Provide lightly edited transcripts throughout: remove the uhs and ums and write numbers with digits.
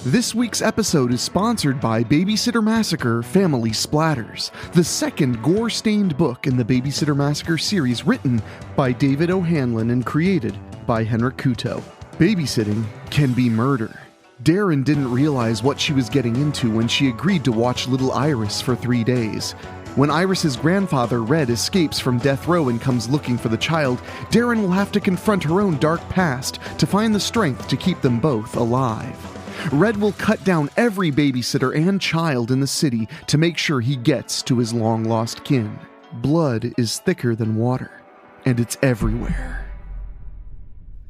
This week's episode is sponsored by Babysitter Massacre Family Splatters, the second gore-stained book in the Babysitter Massacre series written by David O'Hanlon and created by Henrik Kuto. Babysitting can be murder. Darren didn't realize what she was getting into when she agreed to watch little Iris for 3 days. When Iris's grandfather, Red, escapes from death row and comes looking for the child, Darren will have to confront her own dark past to find the strength to keep them both alive. Red will cut down every babysitter and child in the city to make sure he gets to his long-lost kin. Blood is thicker than water, and it's everywhere.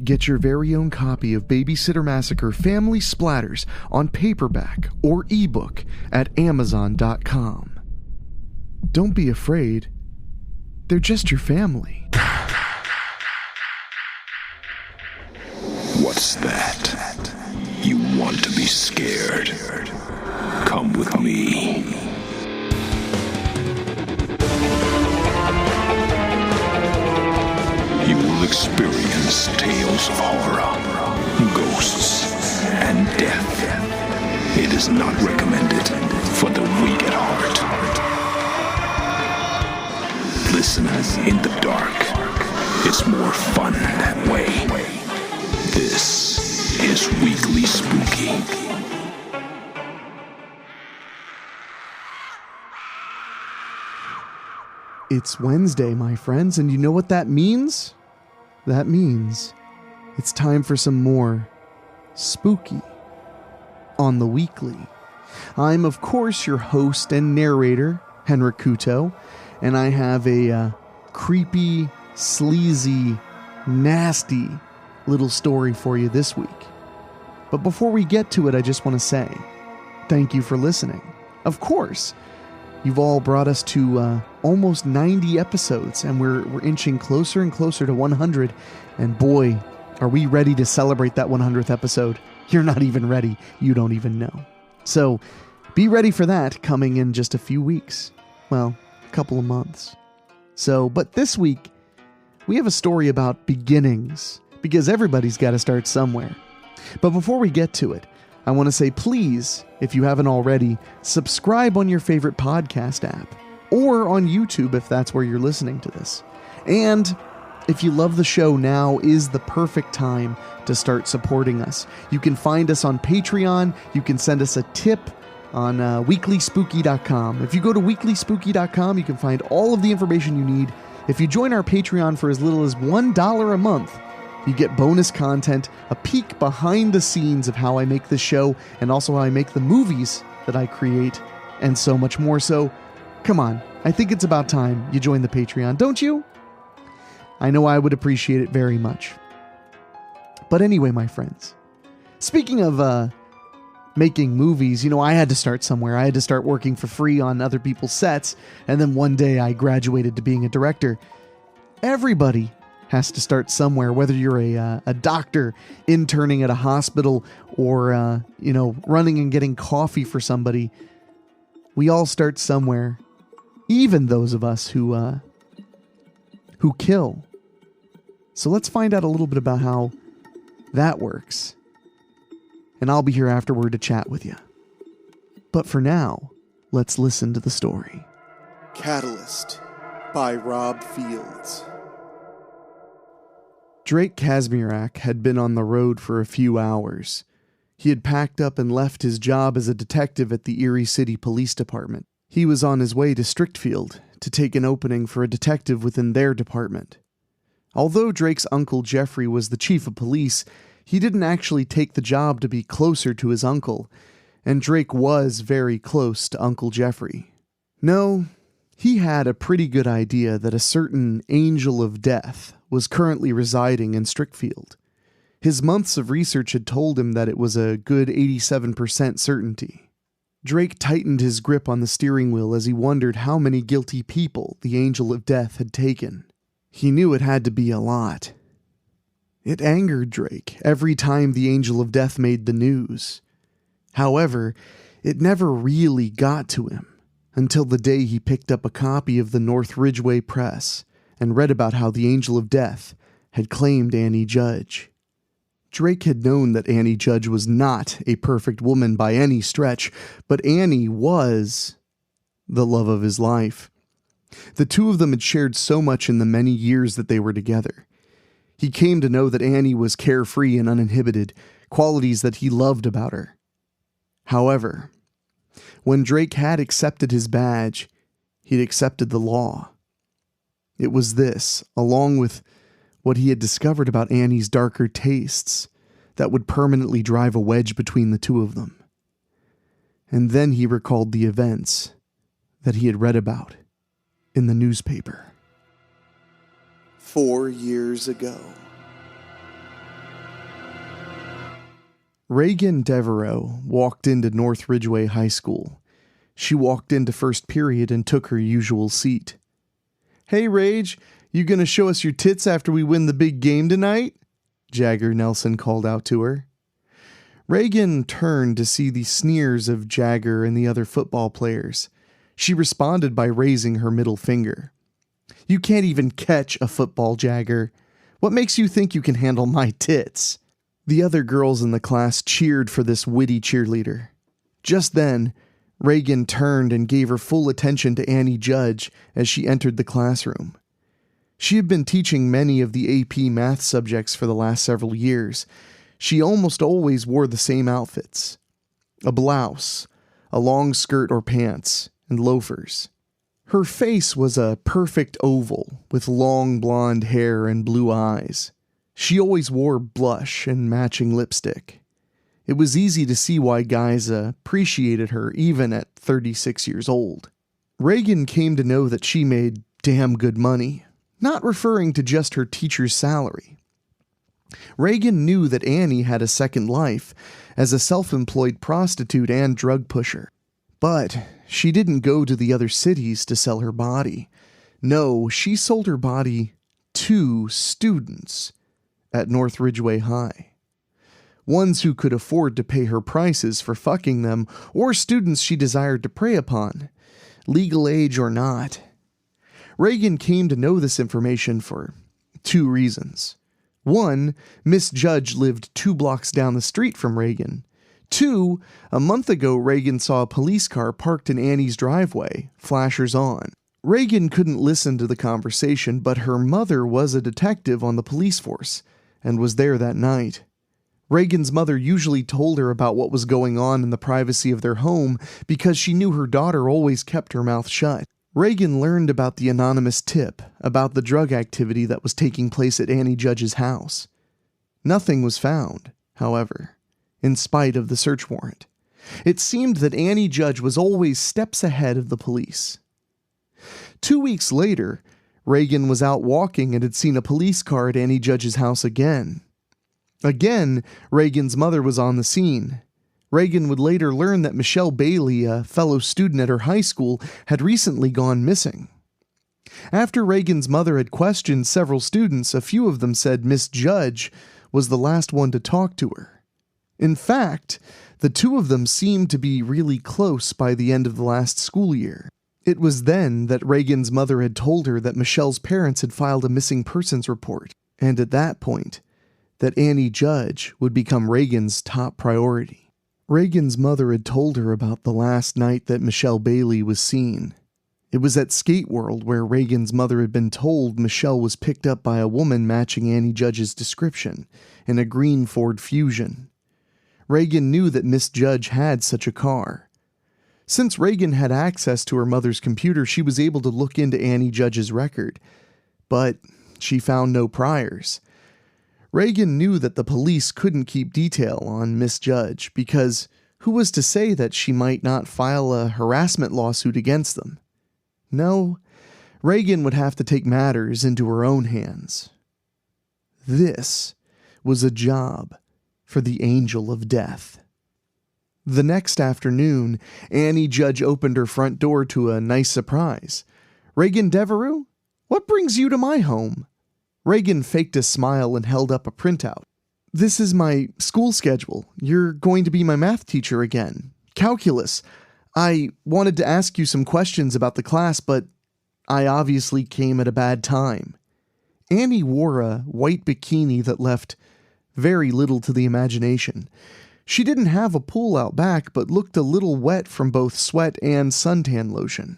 Get your very own copy of Babysitter Massacre Family Splatters on paperback or ebook at Amazon.com. Don't be afraid. They're just your family. What's that? You want to be scared? Come with me. You will experience tales of horror, ghosts, and death. It is not recommended for the weak at heart. Listen in the dark. It's more fun that way. This is Weekly Spooky. It's Wednesday, my friends, and you know what that means? That means it's time for some more spooky on the Weekly. I'm, of course, your host and narrator, Henrik Kuto, and I have a creepy, sleazy, nasty little story for you this week. But before we get to it, I just want to say thank you for listening. Of course, you've all brought us to almost 90 episodes, and we're inching closer and closer to 100. And boy, are we ready to celebrate that 100th episode. You're not even ready. You don't even know. So be ready for that coming in just a few weeks. Well, a couple of months. But this week, we have a story about beginnings, because everybody's got to start somewhere. But before we get to it, I want to say, please, if you haven't already, subscribe on your favorite podcast app, or on YouTube if that's where you're listening to this. And if you love the show, now is the perfect time to start supporting us. You can find us on Patreon. You can send us a tip on WeeklySpooky.com. If you go to WeeklySpooky.com, you can find all of the information you need. If you join our Patreon for as little as $1 a month, you get bonus content, a peek behind the scenes of how I make this show, and also how I make the movies that I create, and so much more. So, come on, I think it's about time you join the Patreon, don't you? I know I would appreciate it very much. But anyway, my friends, speaking of making movies, I had to start somewhere. I had to start working for free on other people's sets, and then one day I graduated to being a director. Everybody has to start somewhere, whether you're a doctor interning at a hospital or, running and getting coffee for somebody. We all start somewhere, even those of us who kill. So let's find out a little bit about how that works. And I'll be here afterward to chat with you. But for now, let's listen to the story. Catalyst by Rob Fields. Drake Kazmierak had been on the road for a few hours. He had packed up and left his job as a detective at the Erie City Police Department. He was on his way to Strickfield to take an opening for a detective within their department. Although Drake's uncle Jeffrey was the chief of police, he didn't actually take the job to be closer to his uncle, and Drake was very close to Uncle Jeffrey. No, he had a pretty good idea that a certain angel of death was currently residing in Strickfield. His months of research had told him that it was a good 87% certainty. Drake tightened his grip on the steering wheel as he wondered how many guilty people the angel of death had taken. He knew it had to be a lot. It angered Drake every time the angel of death made the news. However, it never really got to him until the day he picked up a copy of the North Ridgeway Press and read about how the angel of death had claimed Annie Judge. Drake had known that Annie Judge was not a perfect woman by any stretch, but Annie was the love of his life. The two of them had shared so much in the many years that they were together. He came to know that Annie was carefree and uninhibited, qualities that he loved about her. However, when Drake had accepted his badge, he'd accepted the law. It was this, along with what he had discovered about Annie's darker tastes, that would permanently drive a wedge between the two of them. And then he recalled the events that he had read about in the newspaper. 4 years ago. Reagan Devereaux walked into North Ridgeway High School. She walked into first period and took her usual seat. "Hey, Rage, you gonna show us your tits after we win the big game tonight?" Jagger Nelson called out to her. Reagan turned to see the sneers of Jagger and the other football players. She responded by raising her middle finger. "You can't even catch a football, Jagger. What makes you think you can handle my tits?" The other girls in the class cheered for this witty cheerleader. Just then, Reagan turned and gave her full attention to Annie Judge as she entered the classroom. She had been teaching many of the AP math subjects for the last several years. She almost always wore the same outfits: a blouse, a long skirt or pants, and loafers. Her face was a perfect oval with long blonde hair and blue eyes. She always wore blush and matching lipstick. It was easy to see why guys appreciated her even at 36 years old. Reagan came to know that she made damn good money, not referring to just her teacher's salary. Reagan knew that Annie had a second life as a self-employed prostitute and drug pusher. But she didn't go to the other cities to sell her body. No, she sold her body to students at North Ridgeway High. Ones who could afford to pay her prices for fucking them, or students she desired to prey upon, legal age or not. Reagan came to know this information for 2 reasons. 1, Miss Judge lived 2 blocks down the street from Reagan. 2, a month ago Reagan saw a police car parked in Annie's driveway, flashers on. Reagan couldn't listen to the conversation, but her mother was a detective on the police force, and was there that night. Reagan's mother usually told her about what was going on in the privacy of their home because she knew her daughter always kept her mouth shut. Reagan learned about the anonymous tip about the drug activity that was taking place at Annie Judge's house. Nothing was found, however, in spite of the search warrant. It seemed that Annie Judge was always steps ahead of the police. 2 weeks later, Reagan was out walking and had seen a police car at Annie Judge's house again. Again, Reagan's mother was on the scene. Reagan would later learn that Michelle Bailey, a fellow student at her high school, had recently gone missing. After Reagan's mother had questioned several students, a few of them said Miss Judge was the last one to talk to her. In fact, the 2 of them seemed to be really close by the end of the last school year. It was then that Reagan's mother had told her that Michelle's parents had filed a missing persons report, and at that point, that Annie Judge would become Reagan's top priority. Reagan's mother had told her about the last night that Michelle Bailey was seen. It was at Skate World where Reagan's mother had been told Michelle was picked up by a woman matching Annie Judge's description in a green Ford Fusion. Reagan knew that Miss Judge had such a car. Since Reagan had access to her mother's computer, she was able to look into Annie Judge's record, but she found no priors. Reagan knew that the police couldn't keep detail on Miss Judge because who was to say that she might not file a harassment lawsuit against them? No, Reagan would have to take matters into her own hands. This was a job for the Angel of Death. The next afternoon, Annie Judge opened her front door to a nice surprise. "Reagan Devereaux? What brings you to my home?" Reagan faked a smile and held up a printout. "This is my school schedule. You're going to be my math teacher again. Calculus. I wanted to ask you some questions about the class, but I obviously came at a bad time." Annie wore a white bikini that left very little to the imagination. She didn't have a pool out back, but looked a little wet from both sweat and suntan lotion.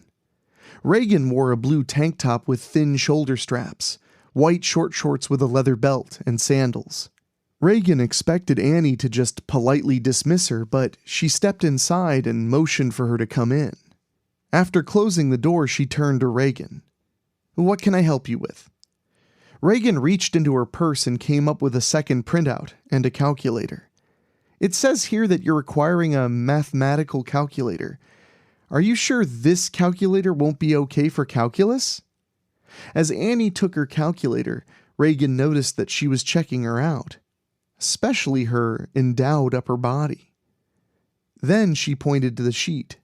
Reagan wore a blue tank top with thin shoulder straps, white short shorts with a leather belt, and sandals. Reagan expected Annie to just politely dismiss her, but she stepped inside and motioned for her to come in. After closing the door, she turned to Reagan. "What can I help you with?" Reagan reached into her purse and came up with a second printout and a calculator. "It says here that you're requiring a mathematical calculator. Are you sure this calculator won't be okay for calculus?" As Annie took her calculator, Reagan noticed that she was checking her out, especially her endowed upper body. Then she pointed to the sheet.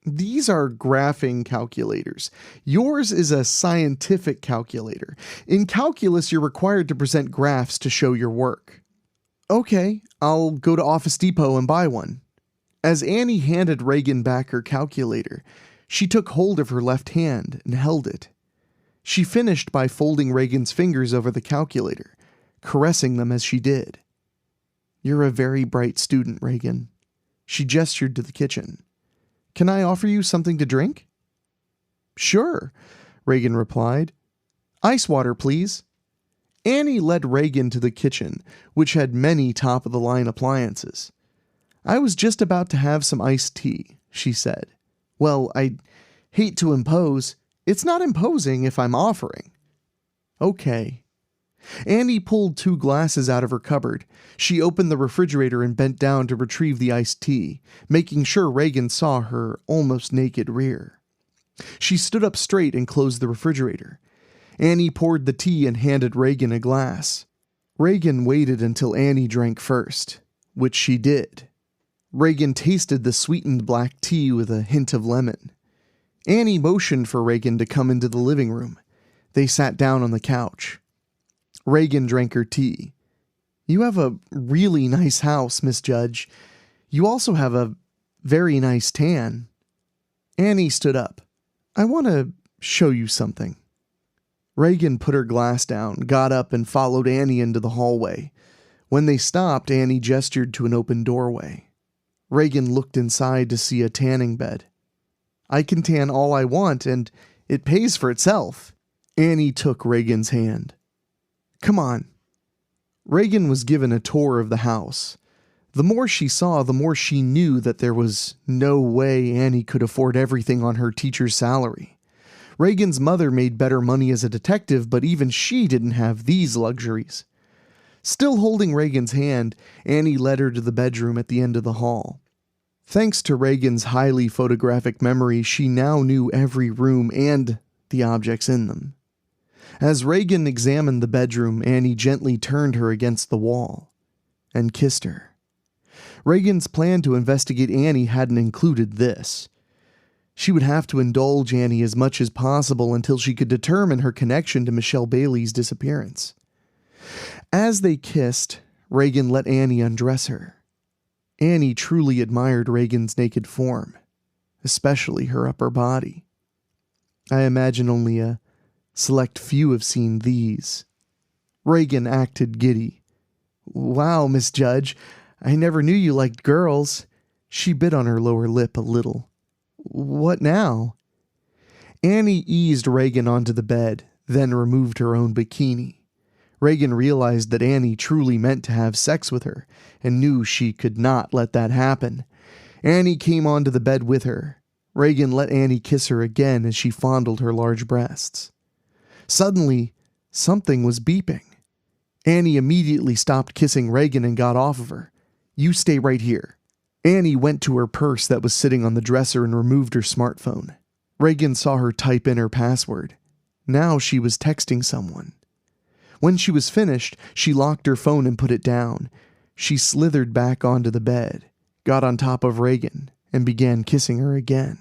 "These are graphing calculators. Yours is a scientific calculator. In calculus, you're required to present graphs to show your work." "Okay, I'll go to Office Depot and buy one." As Annie handed Reagan back her calculator, she took hold of her left hand and held it. She finished by folding Reagan's fingers over the calculator, caressing them as she did. "You're a very bright student, Reagan." She gestured to the kitchen. "Can I offer you something to drink?" "Sure," Reagan replied. "Ice water, please." Annie led Reagan to the kitchen, which had many top-of-the-line appliances. "I was just about to have some iced tea," she said. "Well, I'd hate to impose." "It's not imposing if I'm offering." "Okay." Annie pulled 2 glasses out of her cupboard. She opened the refrigerator and bent down to retrieve the iced tea, making sure Reagan saw her almost naked rear. She stood up straight and closed the refrigerator. Annie poured the tea and handed Reagan a glass. Reagan waited until Annie drank first, which she did. Reagan tasted the sweetened black tea with a hint of lemon. Annie motioned for Reagan to come into the living room. They sat down on the couch. Reagan drank her tea. "You have a really nice house, Miss Judge. You also have a very nice tan." Annie stood up. "I want to show you something." Reagan put her glass down, got up, and followed Annie into the hallway. When they stopped, Annie gestured to an open doorway. Reagan looked inside to see a tanning bed. "I can tan all I want, and it pays for itself." Annie took Reagan's hand. "Come on." Reagan was given a tour of the house. The more she saw, the more she knew that there was no way Annie could afford everything on her teacher's salary. Reagan's mother made better money as a detective, but even she didn't have these luxuries. Still holding Reagan's hand, Annie led her to the bedroom at the end of the hall. Thanks to Reagan's highly photographic memory, she now knew every room and the objects in them. As Reagan examined the bedroom, Annie gently turned her against the wall and kissed her. Reagan's plan to investigate Annie hadn't included this. She would have to indulge Annie as much as possible until she could determine her connection to Michelle Bailey's disappearance. As they kissed, Reagan let Annie undress her. Annie truly admired Reagan's naked form, especially her upper body. I imagine only a select few have seen these. Reagan acted giddy. "Wow, Miss Judge, I never knew you liked girls." She bit on her lower lip a little. "What now?" Annie eased Reagan onto the bed, then removed her own bikini. Reagan realized that Annie truly meant to have sex with her, and knew she could not let that happen. Annie came onto the bed with her. Reagan let Annie kiss her again as she fondled her large breasts. Suddenly, something was beeping. Annie immediately stopped kissing Reagan and got off of her. "You stay right here." Annie went to her purse that was sitting on the dresser and removed her smartphone. Reagan saw her type in her password. Now she was texting someone. When she was finished, she locked her phone and put it down. She slithered back onto the bed, got on top of Reagan, and began kissing her again.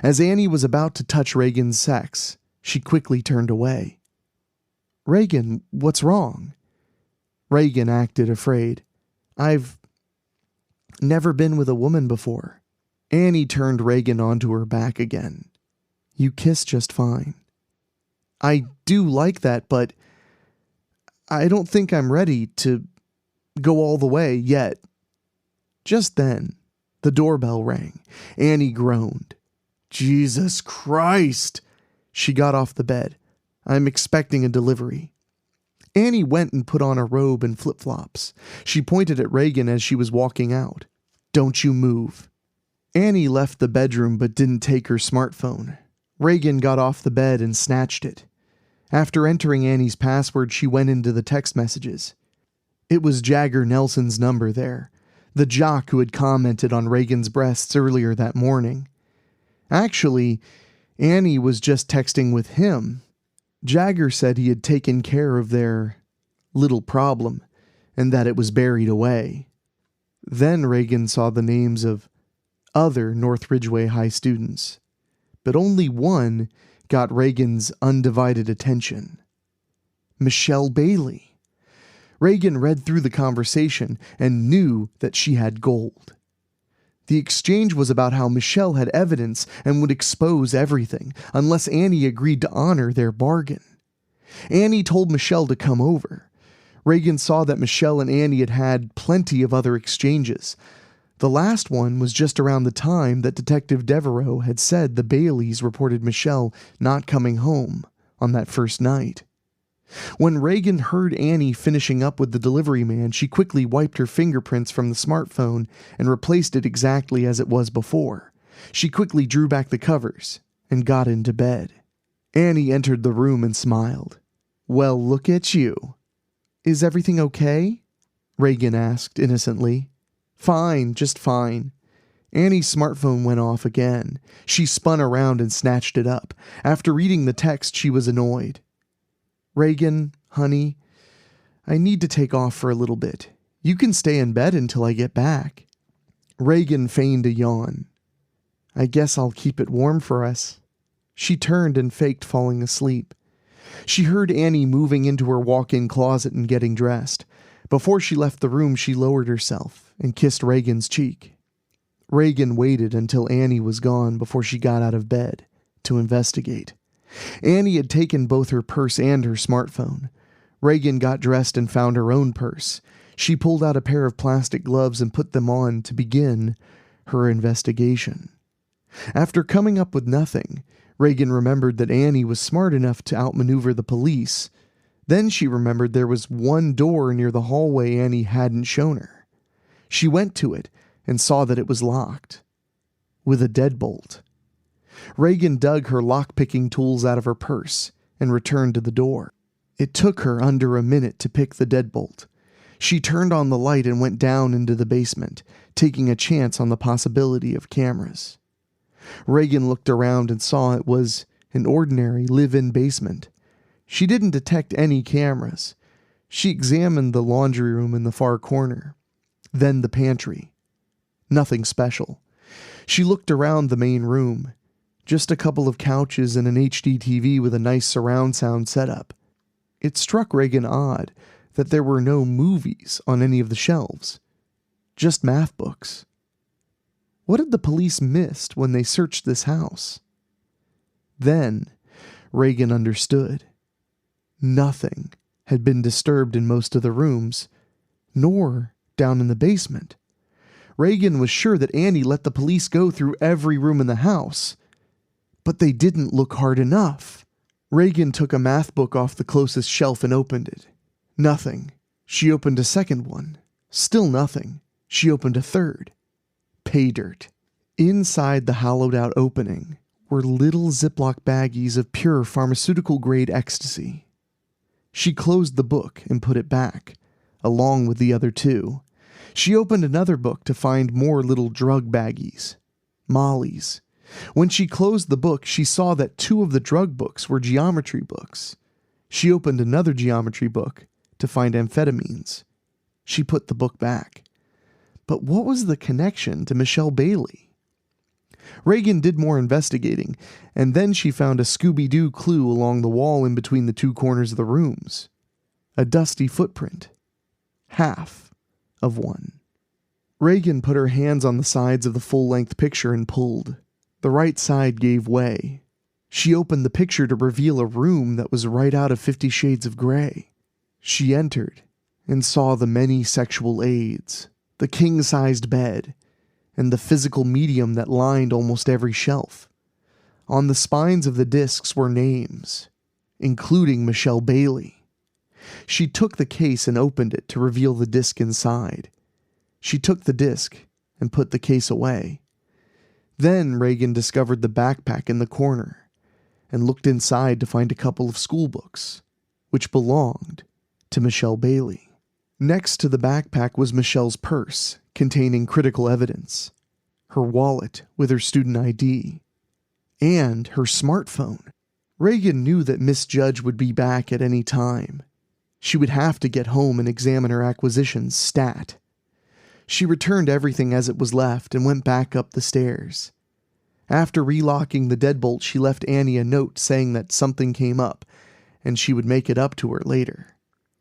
As Annie was about to touch Reagan's sex, she quickly turned away. "Reagan, what's wrong?" Reagan acted afraid. "I've never been with a woman before." Annie turned Reagan onto her back again. "You kiss just fine." "I do like that, but I don't think I'm ready to go all the way yet. Just then, the doorbell rang. Annie groaned. Jesus Christ! She got off the bed. I'm expecting a delivery. Annie went and put on a robe and flip-flops. She pointed at Reagan as she was walking out. Don't you move. Annie left the bedroom but didn't take her smartphone. Reagan got off the bed and snatched it. After entering Annie's password, she went into the text messages. It was Jagger Nelson's number there, the jock who had commented on Reagan's breasts earlier that morning. Actually, Annie was just texting with him. Jagger said he had taken care of their little problem and that it was buried away. Then Reagan saw the names of other North Ridgeway High students, but only one got Reagan's undivided attention. Michelle Bailey. Reagan read through the conversation and knew that she had gold. The exchange was about how Michelle had evidence and would expose everything unless Annie agreed to honor their bargain. Annie told Michelle to come over. Reagan saw that Michelle and Annie had had plenty of other exchanges. The last one was just around the time that Detective Devereaux had said the Baileys reported Michelle not coming home on that first night. When Reagan heard Annie finishing up with the delivery man, she quickly wiped her fingerprints from the smartphone and replaced it exactly as it was before. She quickly drew back the covers and got into bed. Annie entered the room and smiled. Well, look at you. Is everything okay? Reagan asked innocently. Fine, just fine. Annie's smartphone went off again. She spun around and snatched it up. After reading the text, she was annoyed. Reagan, honey, I need to take off for a little bit. You can stay in bed until I get back. Reagan feigned a yawn. I guess I'll keep it warm for us. She turned and faked falling asleep. She heard Annie moving into her walk-in closet and getting dressed. Before she left the room, she lowered herself and kissed Reagan's cheek. Reagan waited until Annie was gone before she got out of bed to investigate. Annie had taken both her purse and her smartphone. Reagan got dressed and found her own purse. She pulled out a pair of plastic gloves and put them on to begin her investigation. After coming up with nothing, Reagan remembered that Annie was smart enough to outmaneuver the police. Then she remembered there was one door near the hallway Annie hadn't shown her. She went to it and saw that it was locked, with a deadbolt. Reagan dug her lock-picking tools out of her purse and returned to the door. It took her under a minute to pick the deadbolt. She turned on the light and went down into the basement, taking a chance on the possibility of cameras. Reagan looked around and saw it was an ordinary live-in basement. She didn't detect any cameras. She examined the laundry room in the far corner, then the pantry. Nothing special. She looked around the main room. Just a couple of couches and an HD TV with a nice surround sound setup. It struck Reagan odd that there were no movies on any of the shelves. Just math books. What had the police missed when they searched this house? Then Reagan understood. Nothing had been disturbed in most of the rooms, nor down in the basement. Reagan was sure that Annie let the police go through every room in the house. But they didn't look hard enough. Reagan took a math book off the closest shelf and opened it. Nothing. She opened a second one. Still nothing. She opened a third. Pay dirt. Inside the hollowed-out opening were little Ziploc baggies of pure pharmaceutical-grade ecstasy. She closed the book and put it back, along with the other two. She opened another book to find more little drug baggies. Molly's. When she closed the book, she saw that two of the drug books were geometry books. She opened another geometry book to find amphetamines. She put the book back. But what was the connection to Michelle Bailey? Reagan did more investigating, and then she found a Scooby-Doo clue along the wall in between the two corners of the rooms. A dusty footprint. Half of one. Reagan put her hands on the sides of the full-length picture and pulled. The right side gave way. She opened the picture to reveal a room that was right out of 50 Shades of Grey. She entered and saw the many sexual aids, the king-sized bed, and the physical medium that lined almost every shelf. On the spines of the discs were names, including Michelle Bailey. She took the case and opened it to reveal the disc inside. She took the disc and put the case away. Then Reagan discovered the backpack in the corner and looked inside to find a couple of school books, which belonged to Michelle Bailey. Next to the backpack was Michelle's purse, containing critical evidence, her wallet with her student ID, and her smartphone. Reagan knew that Miss Judge would be back at any time. She would have to get home and examine her acquisitions stat. She returned everything as it was left and went back up the stairs. After relocking the deadbolt, she left Annie a note saying that something came up and she would make it up to her later.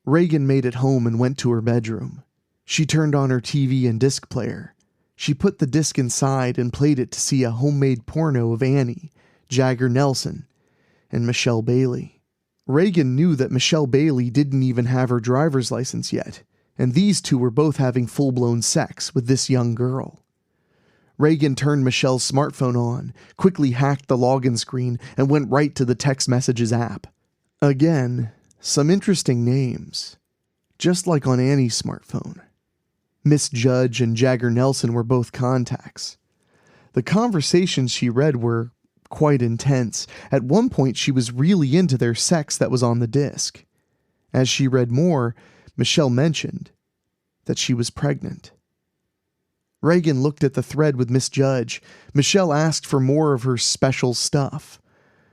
Reagan made it home and went to her bedroom. She turned on her TV and disc player. She put the disc inside and played it to see a homemade porno of Annie, Jagger Nelson, and Michelle Bailey. Reagan knew that Michelle Bailey didn't even have her driver's license yet, and these two were both having full-blown sex with this young girl. Reagan turned Michelle's smartphone on, quickly hacked the login screen, and went right to the text messages app. Again, some interesting names, just like on Annie's smartphone. Miss Judge and Jagger Nelson were both contacts. The conversations she read were quite intense. At one point, she was really into their sex that was on the disc. As she read more, Michelle mentioned that she was pregnant. Reagan looked at the thread with Miss Judge. Michelle asked for more of her special stuff.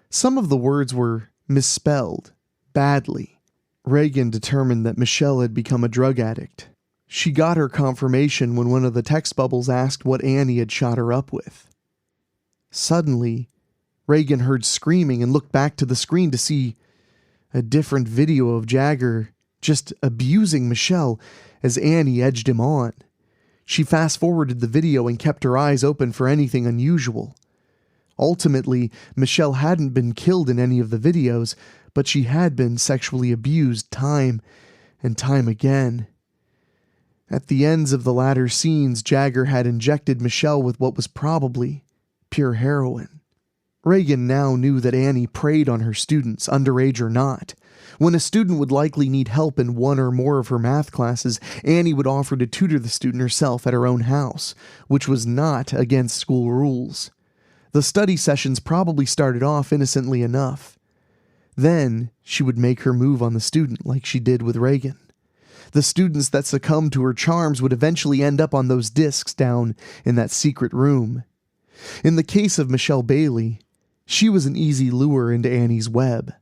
Some of the words were misspelled, badly. Reagan determined that Michelle had become a drug addict. She got her confirmation when one of the text bubbles asked what Annie had shot her up with. Suddenly, Reagan heard screaming and looked back to the screen to see a different video of Jagger just abusing Michelle as Annie edged him on. She fast-forwarded the video and kept her eyes open for anything unusual. Ultimately, Michelle hadn't been killed in any of the videos, but she had been sexually abused time and time again. At the ends of the latter scenes, Jagger had injected Michelle with what was probably pure heroin. Reagan now knew that Annie preyed on her students, underage or not. When a student would likely need help in one or more of her math classes, Annie would offer to tutor the student herself at her own house, which was not against school rules. The study sessions probably started off innocently enough. Then she would make her move on the student like she did with Reagan. The students that succumbed to her charms would eventually end up on those discs down in that secret room. In the case of Michelle Bailey, she was an easy lure into Annie's web.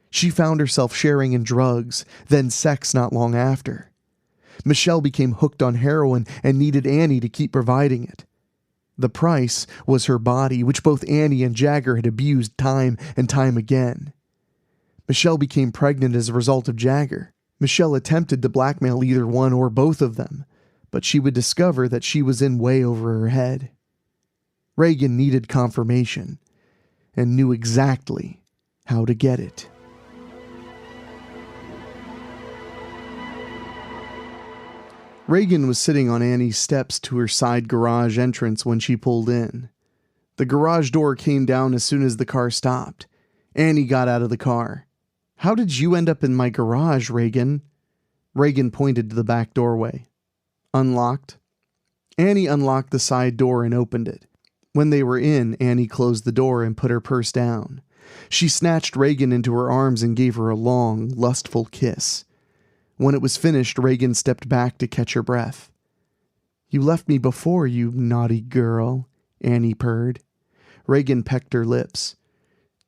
She found herself sharing in drugs, then sex not long after. Michelle became hooked on heroin and needed Annie to keep providing it. The price was her body, which both Annie and Jagger had abused time and time again. Michelle became pregnant as a result of Jagger. Michelle attempted to blackmail either one or both of them, but she would discover that she was in way over her head. Reagan needed confirmation and knew exactly how to get it. Reagan was sitting on Annie's steps to her side garage entrance when she pulled in. The garage door came down as soon as the car stopped. Annie got out of the car. "How did you end up in my garage, Reagan?" Reagan pointed to the back doorway. "Unlocked." Annie unlocked the side door and opened it. When they were in, Annie closed the door and put her purse down. She snatched Reagan into her arms and gave her a long, lustful kiss. When it was finished, Reagan stepped back to catch her breath. "You left me before, you naughty girl," Annie purred. Reagan pecked her lips.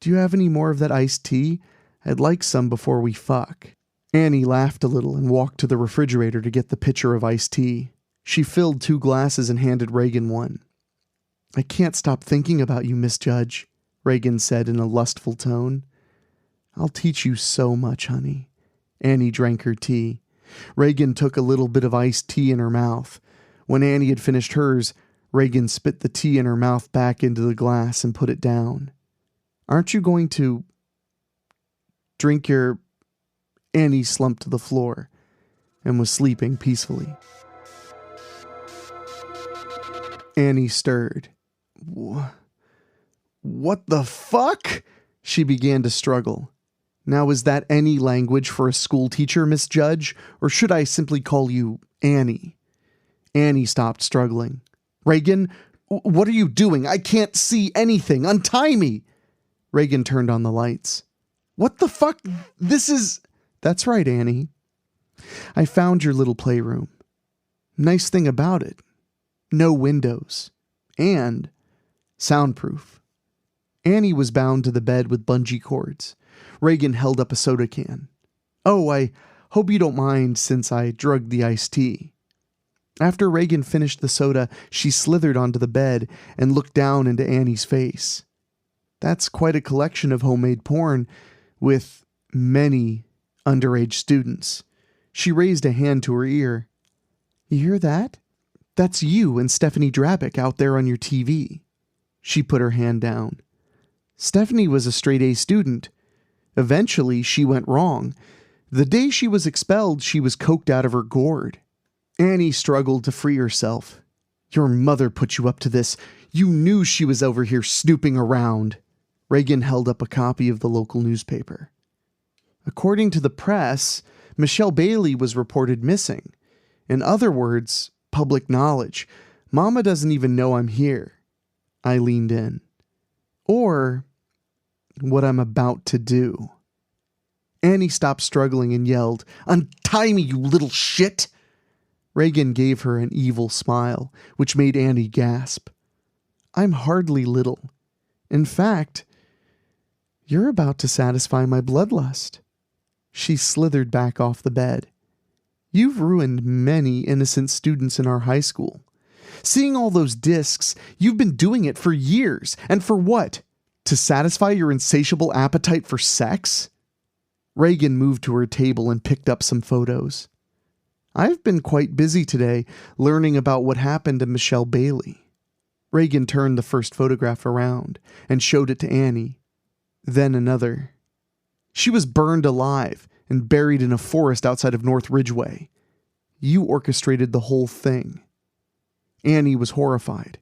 "Do you have any more of that iced tea? I'd like some before we fuck." Annie laughed a little and walked to the refrigerator to get the pitcher of iced tea. She filled 2 glasses and handed Reagan one. "I can't stop thinking about you, Miss Judge," Reagan said in a lustful tone. "I'll teach you so much, honey." Annie drank her tea. Reagan took a little bit of iced tea in her mouth. When Annie had finished hers, Reagan spit the tea in her mouth back into the glass and put it down. "Aren't you going to drink your..." Annie slumped to the floor and was sleeping peacefully. Annie stirred. What the fuck? She began to struggle. Now, is that any language for a school teacher, Miss Judge? Or should I simply call you Annie? Annie stopped struggling. Reagan, what are you doing? I can't see anything. Untie me. Reagan turned on the lights. What the fuck? That's right, Annie. I found your little playroom. Nice thing about it. No windows. And soundproof. Annie was bound to the bed with bungee cords. Reagan held up a soda can. Oh, I hope you don't mind since I drugged the iced tea. After Reagan finished the soda, she slithered onto the bed and looked down into Annie's face. That's quite a collection of homemade porn with many underage students. She raised a hand to her ear. You hear that? That's you and Stephanie Drabick out there on your TV. She put her hand down. Stephanie was a straight-A student. Eventually, she went wrong. The day she was expelled, she was coked out of her gourd. Annie struggled to free herself. Your mother put you up to this. You knew she was over here snooping around. Reagan held up a copy of the local newspaper. According to the press, Michelle Bailey was reported missing. In other words, public knowledge. Mama doesn't even know I'm here. I leaned in. Or what I'm about to do. Annie stopped struggling and yelled, Untie me, you little shit! Reagan gave her an evil smile, which made Annie gasp. I'm hardly little. In fact, you're about to satisfy my bloodlust. She slithered back off the bed. You've ruined many innocent students in our high school. Seeing all those discs, you've been doing it for years. And for what? To satisfy your insatiable appetite for sex? Reagan moved to her table and picked up some photos. I've been quite busy today learning about what happened to Michelle Bailey. Reagan turned the first photograph around and showed it to Annie. Then another. She was burned alive and buried in a forest outside of North Ridgeway. You orchestrated the whole thing. Annie was horrified.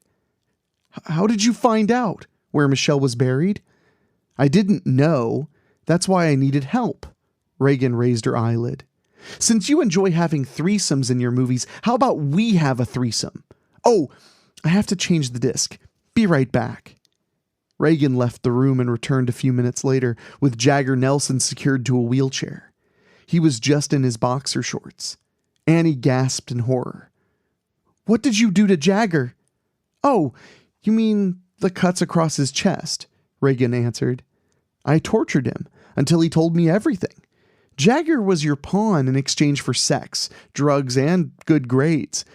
How did you find out where Michelle was buried? I didn't know. That's why I needed help. Reagan raised her eyelid. Since you enjoy having threesomes in your movies, how about we have a threesome? Oh, I have to change the disc. Be right back. Reagan left the room and returned a few minutes later with Jagger Nelson secured to a wheelchair. He was just in his boxer shorts. Annie gasped in horror. What did you do to Jagger? Oh, you mean the cuts across his chest, Reagan answered. I tortured him until he told me everything. Jagger was your pawn in exchange for sex, drugs, and good grades.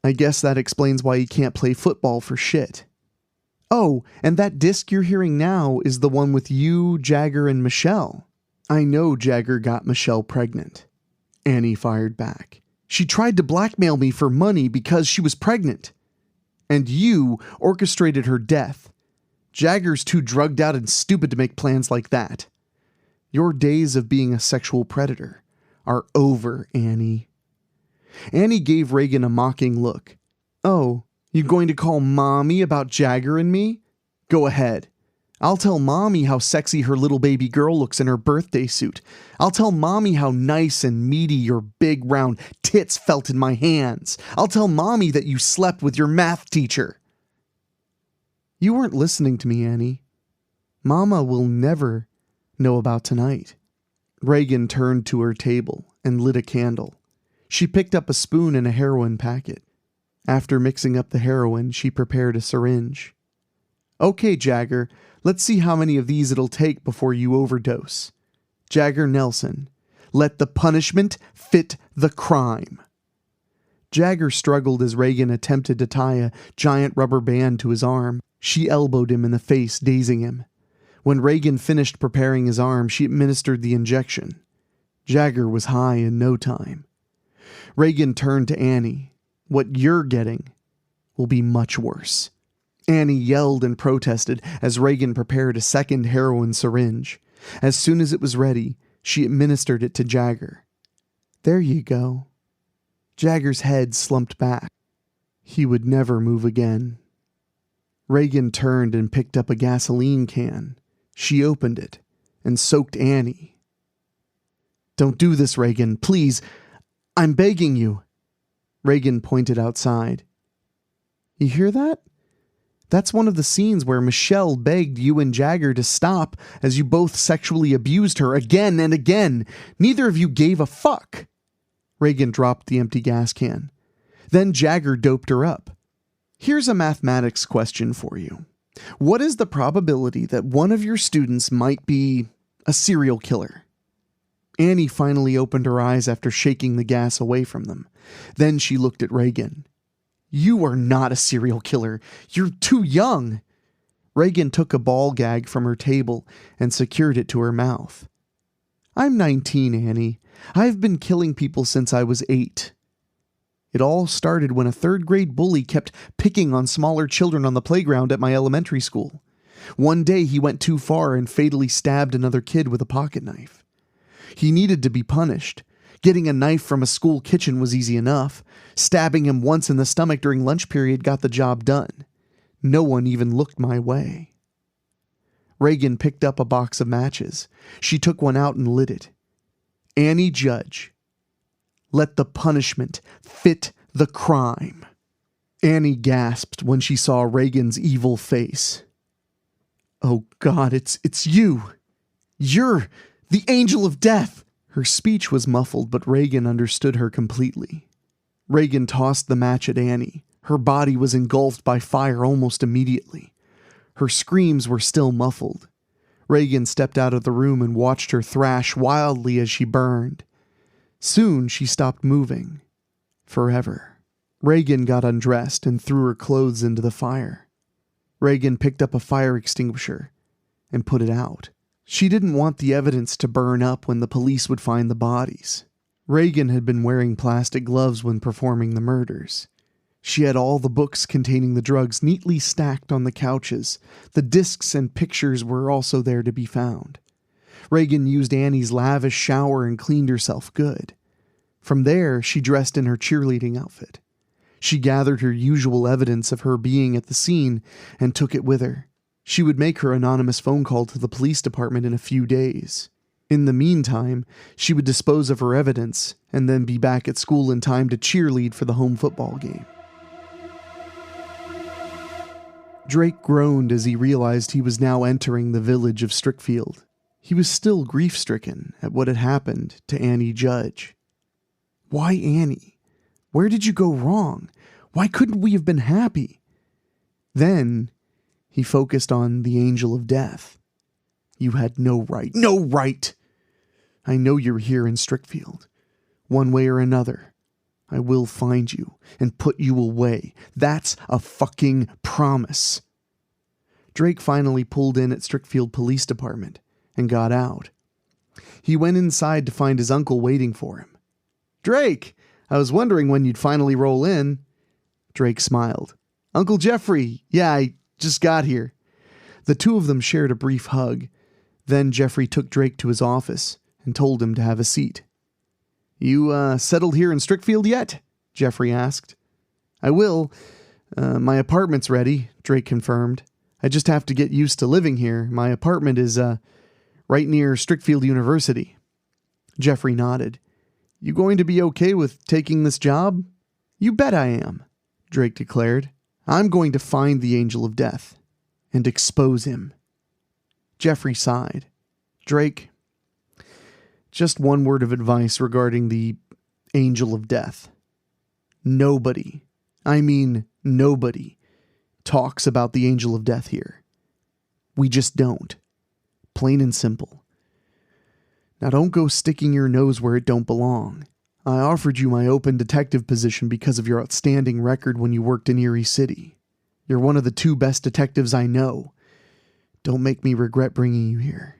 I guess that explains why he can't play football for shit. Oh, and that disc you're hearing now is the one with you, Jagger, and Michelle. I know Jagger got Michelle pregnant. Annie fired back. She tried to blackmail me for money because she was pregnant. And you orchestrated her death. Jagger's too drugged out and stupid to make plans like that. Your days of being a sexual predator are over, Annie. Annie gave Reagan a mocking look. Oh, you going to call Mommy about Jagger and me? Go ahead. I'll tell Mommy how sexy her little baby girl looks in her birthday suit. I'll tell Mommy how nice and meaty your big round tits felt in my hands. I'll tell Mommy that you slept with your math teacher. You weren't listening to me, Annie. Mama will never know about tonight. Reagan turned to her table and lit a candle. She picked up a spoon and a heroin packet. After mixing up the heroin, she prepared a syringe. Okay, Jagger, let's see how many of these it'll take before you overdose. Jagger Nelson, let the punishment fit the crime. Jagger struggled as Reagan attempted to tie a giant rubber band to his arm. She elbowed him in the face, dazing him. When Reagan finished preparing his arm, she administered the injection. Jagger was high in no time. Reagan turned to Annie. What you're getting will be much worse. Annie yelled and protested as Reagan prepared a second heroin syringe. As soon as it was ready, she administered it to Jagger. There you go. Jagger's head slumped back. He would never move again. Reagan turned and picked up a gasoline can. She opened it and soaked Annie. "Don't do this, Reagan. Please. I'm begging you." Reagan pointed outside. "You hear that? That's one of the scenes where Michelle begged you and Jagger to stop as you both sexually abused her again and again. Neither of you gave a fuck." Reagan dropped the empty gas can. Then Jagger doped her up. "Here's a mathematics question for you. What is the probability that one of your students might be a serial killer?" Annie finally opened her eyes after shaking the gas away from them. Then she looked at Reagan. "You are not a serial killer. You're too young." Reagan took a ball gag from her table and secured it to her mouth. "I'm 19, Annie. I've been killing people since I was 8. It all started when a third-grade bully kept picking on smaller children on the playground at my elementary school. One day he went too far and fatally stabbed another kid with a pocket knife. He needed to be punished. Getting a knife from a school kitchen was easy enough. Stabbing him once in the stomach during lunch period got the job done. No one even looked my way." Reagan picked up a box of matches. She took one out and lit it. "Annie Judge, let the punishment fit the crime." Annie gasped when she saw Reagan's evil face. "Oh God, it's you. You're the angel of death." Her speech was muffled, but Reagan understood her completely. Reagan tossed the match at Annie. Her body was engulfed by fire almost immediately. Her screams were still muffled. Reagan stepped out of the room and watched her thrash wildly as she burned. Soon she stopped moving. Forever. Reagan got undressed and threw her clothes into the fire. Reagan picked up a fire extinguisher and put it out. She didn't want the evidence to burn up when the police would find the bodies. Reagan had been wearing plastic gloves when performing the murders. She had all the books containing the drugs neatly stacked on the couches. The discs and pictures were also there to be found. Reagan used Annie's lavish shower and cleaned herself good. From there, she dressed in her cheerleading outfit. She gathered her usual evidence of her being at the scene and took it with her. She would make her anonymous phone call to the police department in a few days. In the meantime, she would dispose of her evidence and then be back at school in time to cheerlead for the home football game. Drake groaned as he realized he was now entering the village of Strickfield. He was still grief-stricken at what had happened to Annie Judge. Why Annie? Where did you go wrong? Why couldn't we have been happy? Then he focused on the angel of death. You had no right. No right! I know you're here in Strickfield. One way or another, I will find you and put you away. That's a fucking promise. Drake finally pulled in at Strickfield Police Department and got out. He went inside to find his uncle waiting for him. "Drake, I was wondering when you'd finally roll in." Drake smiled. "Uncle Jeffrey, yeah, I just got here." The two of them shared a brief hug. Then Jeffrey took Drake to his office and told him to have a seat. "You settled here in Strickfield yet?" Jeffrey asked. "I will. My apartment's ready," Drake confirmed. "I just have to get used to living here. My apartment is right near Strickfield University." Jeffrey nodded. "You going to be okay with taking this job?" "You bet I am," Drake declared. "I'm going to find the Angel of Death and expose him." Jeffrey sighed. "Drake, just one word of advice regarding the Angel of Death. Nobody, I mean nobody, talks about the Angel of Death here. We just don't. Plain and simple. Now don't go sticking your nose where it don't belong. I offered you my open detective position because of your outstanding record when you worked in Erie City. You're one of the 2 best detectives I know. Don't make me regret bringing you here."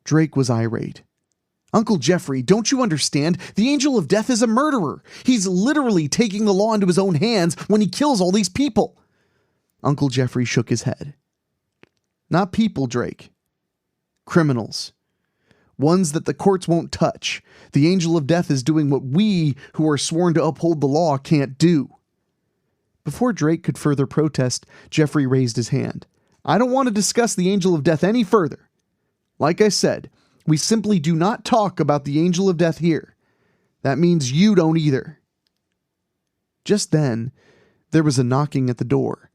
Drake was irate. "Uncle Jeffrey, don't you understand? The Angel of Death is a murderer. He's literally taking the law into his own hands when he kills all these people." Uncle Jeffrey shook his head. "Not people, Drake. Criminals. Ones that the courts won't touch. The angel of death is doing what we, who are sworn to uphold the law, can't do. Before Drake could further protest, Jeffrey raised his hand. I don't want to discuss the angel of death any further. Like I said, we simply do not talk about the angel of death here. That means you don't either. Just then, there was a knocking at the door.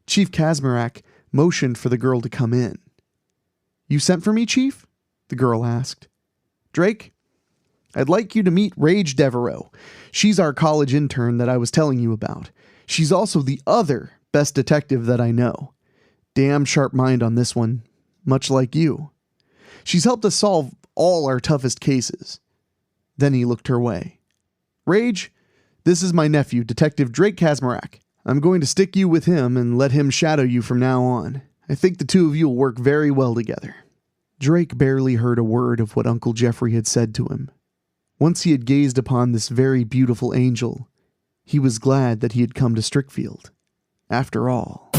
Chief Kazmarak motioned for the girl to come in. You sent for me, Chief? The girl asked. Drake, I'd like you to meet Rage Devereaux. She's our college intern that I was telling you about. She's also the other best detective that I know. Damn sharp mind on this one, much like you. She's helped us solve all our toughest cases. Then he looked her way. Rage, this is my nephew, Detective Drake Kazmarak. I'm going to stick you with him and let him shadow you from now on. I think the two of you will work very well together. Drake barely heard a word of what Uncle Jeffrey had said to him. Once he had gazed upon this very beautiful angel, he was glad that he had come to Strickfield. After all.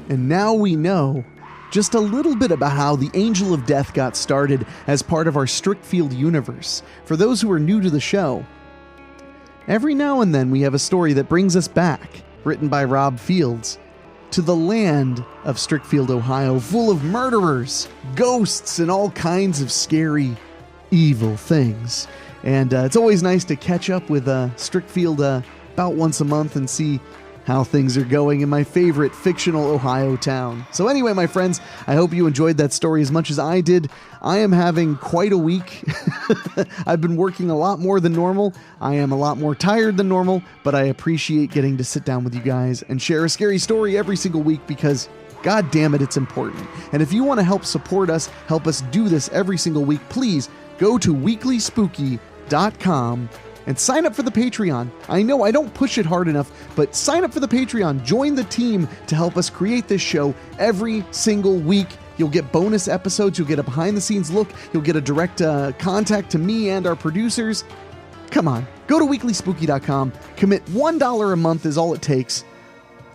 And now we know just a little bit about how the Angel of Death got started as part of our Strickfield universe. For those who are new to the show, every now and then we have a story that brings us back, written by Rob Fields, to the land of Strickfield, Ohio, full of murderers, ghosts, and all kinds of scary, evil things. And it's always nice to catch up with Strickfield about once a month and see how things are going in my favorite fictional Ohio town. So anyway, my friends, I hope you enjoyed that story as much as I did. I am having quite a week. I've been working a lot more than normal. I am a lot more tired than normal, but I appreciate getting to sit down with you guys and share a scary story every single week because, God damn it, it's important. And if you want to help support us, help us do this every single week, please go to WeeklySpooky.com and sign up for the Patreon. I know I don't push it hard enough, but sign up for the Patreon. Join the team to help us create this show every single week. You'll get bonus episodes. You'll get a behind-the-scenes look. You'll get a direct contact to me and our producers. Come on, go to WeeklySpooky.com. Commit $1 a month is all it takes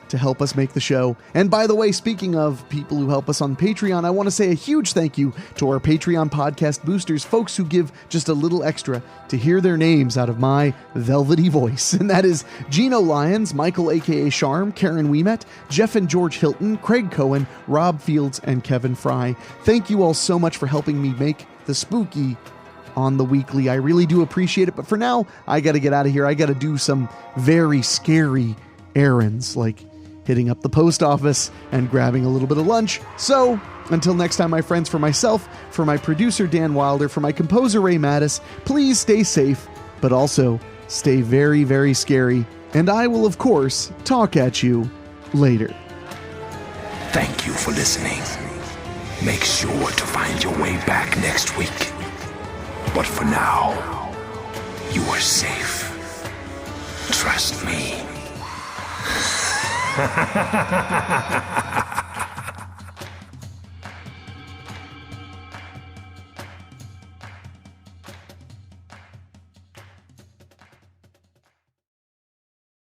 to help us make the show. And by the way, speaking of people who help us on Patreon, I want to say a huge thank you to our Patreon podcast boosters, folks who give just a little extra to hear their names out of my velvety voice. And that is Gino Lyons, Michael aka Sharm, Karen Weemet, Jeff and George Hilton, Craig Cohen, Rob Fields, and Kevin Fry. Thank you all so much for helping me make the spooky on the weekly. I really do appreciate it. But for now, I got to get out of here. I got to do some very scary errands, like hitting up the post office and grabbing a little bit of lunch. So, until next time, my friends, for myself, for my producer Dan Wilder, for my composer Ray Mattis, please stay safe, but also stay very, very scary. And I will, of course, talk at you later. Thank you for listening. Make sure to find your way back next week. But for now, you are safe. Trust me. Ha ha ha ha ha ha!